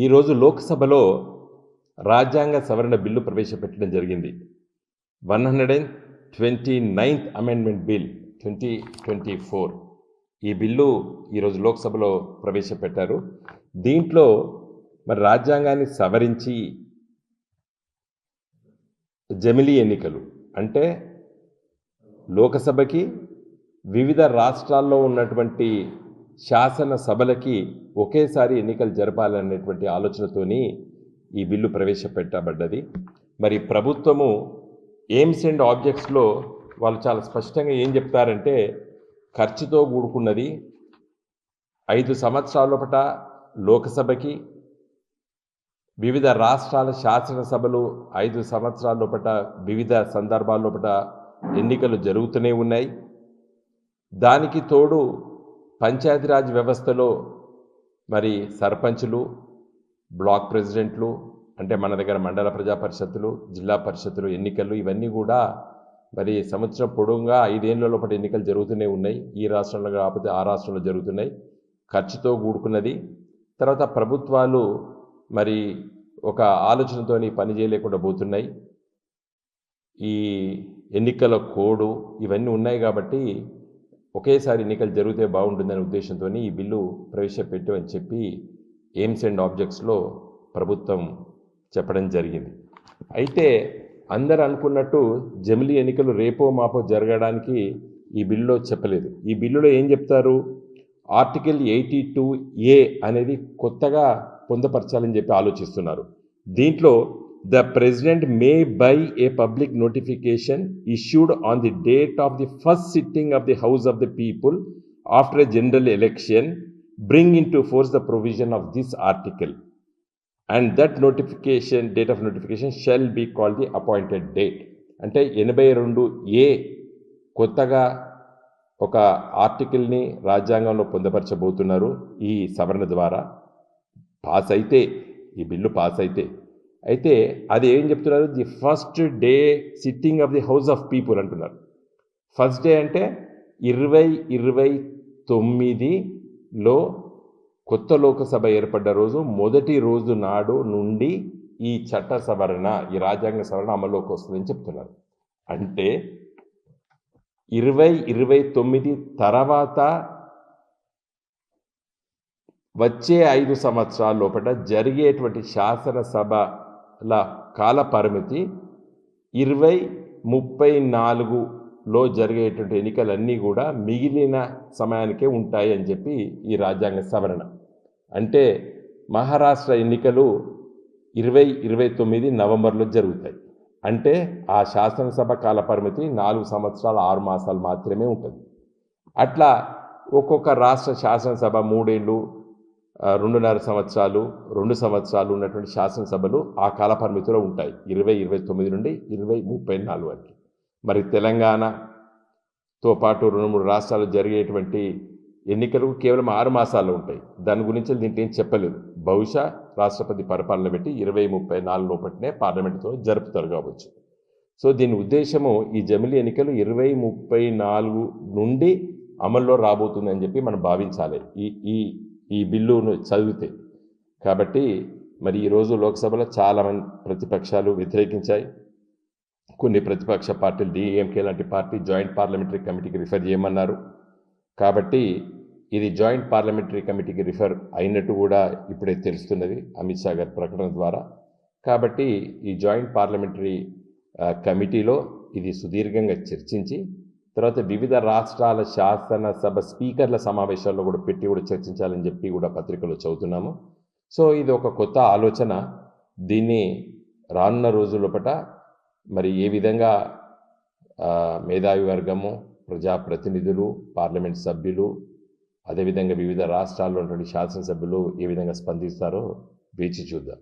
ఈరోజు లోక్సభలో రాజ్యాంగ సవరణ బిల్లు ప్రవేశపెట్టడం జరిగింది. 129th అమెండ్మెంట్ బిల్ 2024 ఈ బిల్లు ఈరోజు లోక్సభలో ప్రవేశపెట్టారు. దీంట్లో మరి రాజ్యాంగాన్ని సవరించి జమిలీ ఎన్నికలు అంటే లోకసభకి వివిధ రాష్ట్రాల్లో ఉన్నటువంటి శాసన సభలకి ఒకేసారి ఎన్నికలు జరపాలనేటువంటి ఆలోచనతోని ఈ బిల్లు ప్రవేశపెట్టబడ్డది. మరి ప్రభుత్వము ఎయిమ్స్ అండ్ ఆబ్జెక్ట్స్లో వాళ్ళు చాలా స్పష్టంగా ఏం చెప్తారంటే ఖర్చుతో కూడుకున్నది. 5 సంవత్సరాల లోపట లోకసభకి, వివిధ రాష్ట్రాల శాసనసభలు 5 సంవత్సరాల లోపట వివిధ సందర్భాల లోపట ఎన్నికలు జరుగుతూనే ఉన్నాయి. దానికి తోడు పంచాయతీరాజ్ వ్యవస్థలో మరి సర్పంచులు, బ్లాక్ ప్రెసిడెంట్లు, అంటే మన దగ్గర మండల ప్రజా పరిషత్తులు, జిల్లా పరిషత్తులు ఎన్నికలు ఇవన్నీ కూడా మరి సంవత్సరం పొడవుగా 5 ఏళ్ల లోపల ఎన్నికలు జరుగుతూనే ఉన్నాయి. ఈ రాష్ట్రంలో కాకపోతే ఆ రాష్ట్రంలో జరుగుతున్నాయి. ఖర్చుతో కూడుకున్నది. తర్వాత ప్రభుత్వాలు మరి ఒక ఆలోచనతోని పని చేయలేకుండా పోతున్నాయి. ఈ ఎన్నికల కోడ్ ఇవన్నీ ఉన్నాయి కాబట్టి ఒకేసారి ఎన్నికలు జరిగితే బాగుంటుందనే ఉద్దేశంతో ఈ బిల్లు ప్రవేశపెట్టామని చెప్పి ఎయిమ్స్ అండ్ ఆబ్జెక్ట్స్లో ప్రభుత్వం చెప్పడం జరిగింది. అయితే అందరు అనుకున్నట్టు జమిలీ ఎన్నికలు రేపో మాపో జరగడానికి ఈ బిల్లులో చెప్పలేదు. ఈ బిల్లులో ఏం చెప్తారు, ఆర్టికల్ 82A అనేది కొత్తగా పొందపరచాలని చెప్పి ఆలోచిస్తున్నారు. దీంట్లో the president May by A public notification issued on the date of the first sitting of the house of the people after a general election bring into force the provision of this article and that notification date of notification shall be called the appointed date. అంటే 82A కొత్తగా ఒక ఆర్టికల్ని రాజ్యాంగంలో పొందపరచబోతున్నారు. ఈ సవరణ ద్వారా pass అయితే, ఈ bill pass అయితే అది ఏం చెప్తున్నారు, the first day sitting of the house of people అంటున్నారు. ఫస్ట్ డే అంటే 2029లో కొత్త లోకసభ ఏర్పడ్డ రోజు మొదటి రోజు నాడు నుండి ఈ చట్ట సవరణ, ఈ రాజ్యాంగ సవరణ అమల్లోకి వస్తుందని చెప్తున్నారు. అంటే 2029 తర్వాత వచ్చే 5 సంవత్సరాల లోపల జరిగేటువంటి శాసనసభల కాల పరిమితి 2034లో జరిగేటువంటి ఎన్నికలన్నీ కూడా మిగిలిన సమయానికే ఉంటాయి అని చెప్పి ఈ రాజ్యాంగ సవరణ. అంటే మహారాష్ట్ర ఎన్నికలు 2029 నవంబర్లో జరుగుతాయి. అంటే ఆ శాసనసభ కాల పరిమితి 4 సంవత్సరాలు 6 మాసాలు మాత్రమే ఉంటుంది. అట్లా ఒక్కొక్క రాష్ట్ర శాసనసభ 3 ఏళ్ళు, 2.5 సంవత్సరాలు, 2 సంవత్సరాలు ఉన్నటువంటి శాసనసభలు ఆ కాల పరిమితిలో ఉంటాయి 2029 నుండి 2034 వరకు. మరి తెలంగాణతో పాటు 2-3 రాష్ట్రాలు జరిగేటువంటి ఎన్నికలు కేవలం 6 మాసాల్లో ఉంటాయి. దాని గురించి దీంట్లో ఏం చెప్పలేదు. బహుశా రాష్ట్రపతి పరిపాలన పెట్టి 2034 లోపలనే పార్లమెంటుతో జరుపుతారు కావచ్చు. సో దీని ఉద్దేశము ఈ జమిలీ ఎన్నికలు 2034 నుండి అమల్లో రాబోతుందని చెప్పి మనం భావించాలి ఈ బిల్లును చదివితే. కాబట్టి మరి ఈరోజు లోక్సభలో చాలామంది ప్రతిపక్షాలు వ్యతిరేకించాయి. కొన్ని ప్రతిపక్ష పార్టీలు డిఎంకే లాంటి పార్టీ జాయింట్ పార్లమెంటరీ కమిటీకి రిఫర్ చేయమన్నారు. కాబట్టి ఇది జాయింట్ పార్లమెంటరీ కమిటీకి రిఫర్ అయినట్టు కూడా ఇప్పుడే తెలుస్తున్నది అమిత్ షా గారి ప్రకటన ద్వారా. కాబట్టి ఈ జాయింట్ పార్లమెంటరీ కమిటీలో ఇది సుదీర్ఘంగా చర్చించి తర్వాత వివిధ రాష్ట్రాల శాసనసభ స్పీకర్ల సమావేశాల్లో కూడా పెట్టి కూడా చర్చించాలని చెప్పి కూడా పత్రికలో చదువుతున్నాము. సో ఇది ఒక కొత్త ఆలోచన. దీన్ని రానున్న రోజులపట మరి ఏ విధంగా మేధావి వర్గము, ప్రజాప్రతినిధులు, పార్లమెంట్ సభ్యులు, అదేవిధంగా వివిధ రాష్ట్రాల్లో ఉన్నటువంటి శాసనసభ్యులు ఏ విధంగా స్పందిస్తారో వేచి చూద్దాం.